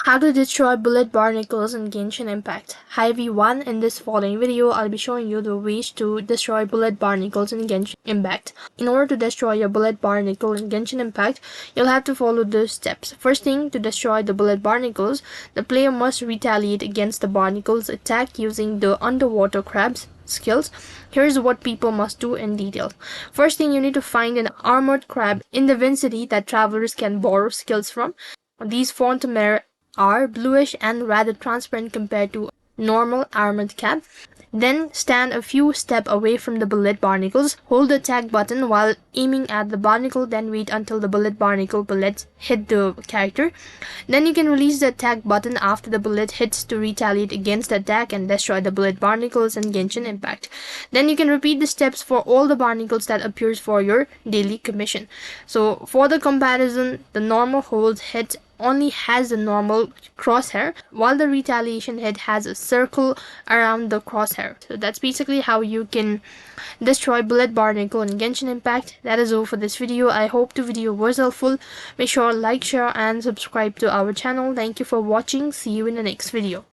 How to destroy Bullet Barnacles in Genshin Impact. Hi everyone, in this following video, I'll be showing you the ways to destroy Bullet Barnacles in Genshin Impact. In order to destroy your Bullet Barnacle in Genshin Impact, you'll have to follow those steps. First thing, to destroy the Bullet Barnacles, the player must retaliate against the Barnacles' attack using the Underwater Crab's skills. Here's what people must do in detail. First thing, you need to find an armored crab in the vicinity that travelers can borrow skills from. These Fontamare are bluish and rather transparent compared to normal armored crab. Then stand a few steps away from the Bullet Barnacles. Hold the attack button while aiming at the barnacle, then wait until the Bullet Barnacle bullets hit the character. Then you can release the attack button after the bullet hits to retaliate against the attack and destroy the Bullet Barnacles and Genshin Impact. Then you can repeat the steps for all the barnacles that appears for your daily commission. So for the comparison, the normal hold hit only has a normal crosshair, while the retaliation hit has a circle around the crosshair. So that's basically how you can destroy Bullet Barnacle in Genshin Impact. That is all for this video. I hope the video was helpful. Make sure to like, share and subscribe to our channel. Thank you for watching. See you in the next video.